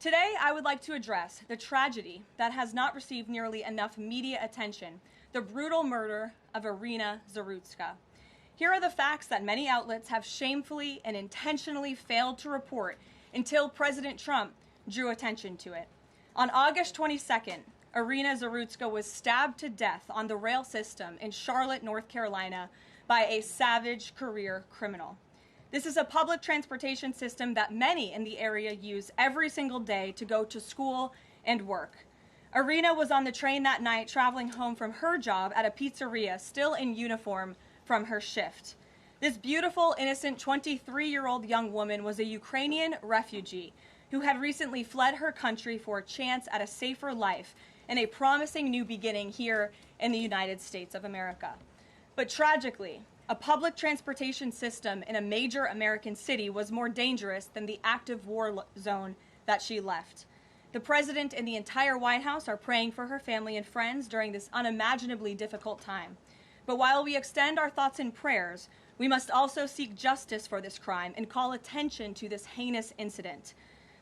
Today, I would like to address the tragedy that has not received nearly enough media attention, the brutal murder of Iryna Zarutska. Here are the facts that many outlets have shamefully and intentionally failed to report until President Trump drew attention to it. On August 22nd, Iryna Zarutska was stabbed to death on the rail system in Charlotte, North Carolina, by a savage career criminal. This is a public transportation system that many in the area use every single day to go to school and work. Iryna was on the train that night traveling home from her job at a pizzeria, still in uniform from her shift. This beautiful, innocent 23-year-old young woman was a Ukrainian refugee who had recently fled her country for a chance at a safer life and a promising new beginning here in the United States of America. But tragically, a public transportation system in a major American city was more dangerous than the active war zone that she left. The president and the entire White House are praying for her family and friends during this unimaginably difficult time. But while we extend our thoughts and prayers, we must also seek justice for this crime and call attention to this heinous incident.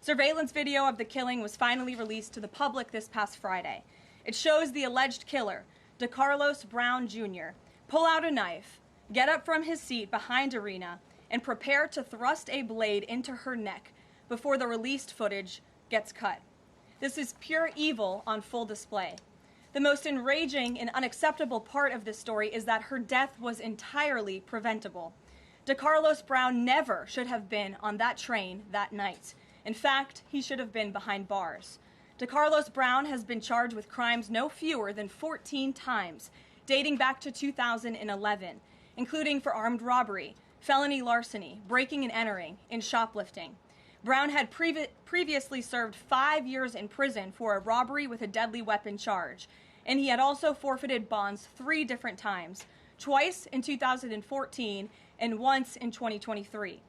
Surveillance video of the killing was finally released to the public this past Friday. It shows the alleged killer, DeCarlos Brown Jr., pull out a knife, get up from his seat behind Iryna, and prepare to thrust a blade into her neck before the released footage gets cut. This is pure evil on full display. The most enraging and unacceptable part of this story is that her death was entirely preventable. DeCarlos Brown never should have been on that train that night. In fact, he should have been behind bars. DeCarlos Brown has been charged with crimes no fewer than 14 times, dating back to 2011, including for armed robbery, felony larceny, breaking and entering, and shoplifting. Brown had previously served 5 years in prison for a robbery with a deadly weapon charge, and he had also forfeited bonds 3 different times, twice in 2014 and once in 2023.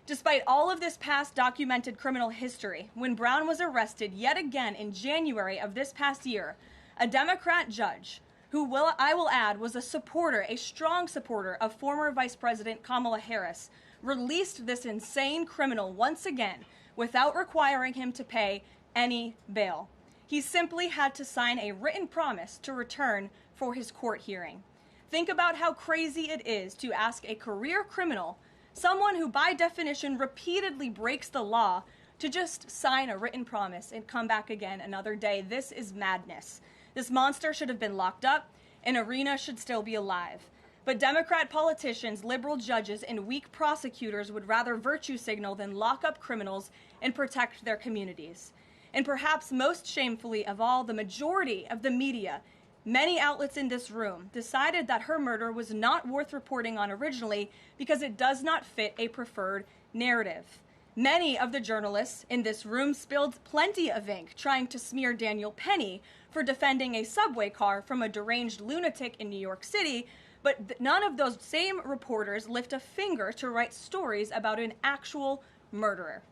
Despite all of this past documented criminal history, when Brown was arrested yet again in January of this past year, a Democrat judge, I will add was a strong supporter of former Vice President Kamala Harris, released this insane criminal once again without requiring him to pay any bail. He simply had to sign a written promise to return for his court hearing. Think about how crazy it is to ask a career criminal, someone who by definition repeatedly breaks the law, to just sign a written promise and come back again another day. This is madness. This monster should have been locked up, and Iryna should still be alive. But Democrat politicians, liberal judges, and weak prosecutors would rather virtue signal than lock up criminals and protect their communities. And perhaps most shamefully of all, the majority of the media, many outlets in this room, decided that her murder was not worth reporting on originally because it does not fit a preferred narrative. Many of the journalists in this room spilled plenty of ink trying to smear Daniel Penny for defending a subway car from a deranged lunatic in New York City, but none of those same reporters lift a finger to write stories about an actual murderer.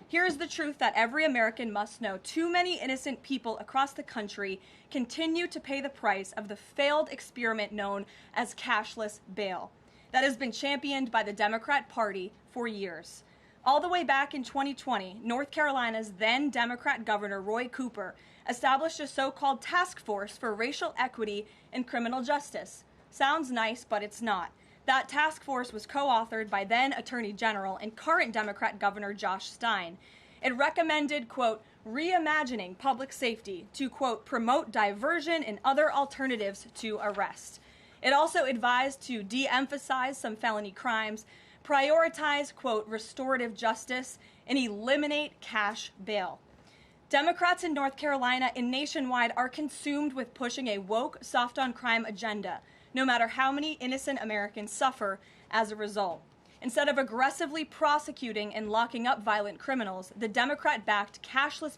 Here's the truth that every American must know. Too many innocent people across the country continue to pay the price of the failed experiment known as cashless bail that has been championed by the Democrat Party for years. All the way back in 2020, North Carolina's then Democrat Governor Roy Cooper established a so-called task force for racial equity and criminal justice. Sounds nice, but it's not. That task force was co-authored by then Attorney General and current Democrat Governor Josh Stein. It recommended, quote, reimagining public safety to, quote, promote diversion and other alternatives to arrest. It also advised to de-emphasize some felony crimes, prioritize, quote, restorative justice, and eliminate cash bail. Democrats in North Carolina and nationwide are consumed with pushing a woke, soft-on-crime agenda, no matter how many innocent Americans suffer as a result. Instead of aggressively prosecuting and locking up violent criminals, the Democrat-backed cashless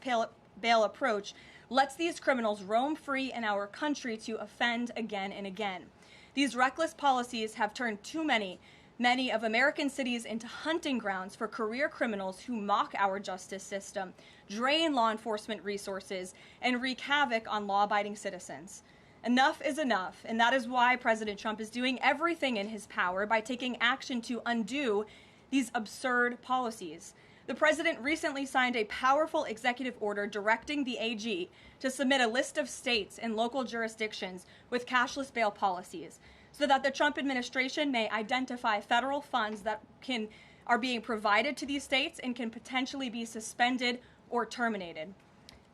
bail approach lets these criminals roam free in our country to offend again and again. These reckless policies have turned too many of American cities into hunting grounds for career criminals who mock our justice system, drain law enforcement resources, and wreak havoc on law-abiding citizens. Enough is enough, and that is why President Trump is doing everything in his power by taking action to undo these absurd policies. The president recently signed a powerful executive order directing the AG to submit a list of states and local jurisdictions with cashless bail policies so that the Trump administration may identify federal funds that are being provided to these states and can potentially be suspended or terminated.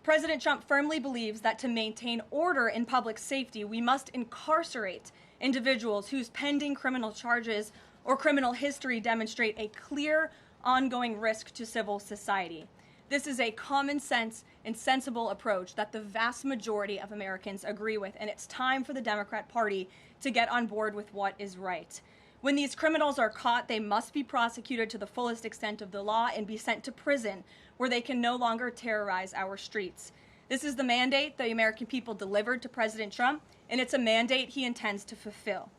President Trump firmly believes that to maintain order in public safety, we must incarcerate individuals whose pending criminal charges or criminal history demonstrate a clear, ongoing risk to civil society. This is a common sense and sensible approach that the vast majority of Americans agree with, and it's time for the Democrat Party to get on board with what is right. When these criminals are caught, they must be prosecuted to the fullest extent of the law and be sent to prison, where they can no longer terrorize our streets. This is the mandate the American people delivered to President Trump, and it's a mandate he intends to fulfill.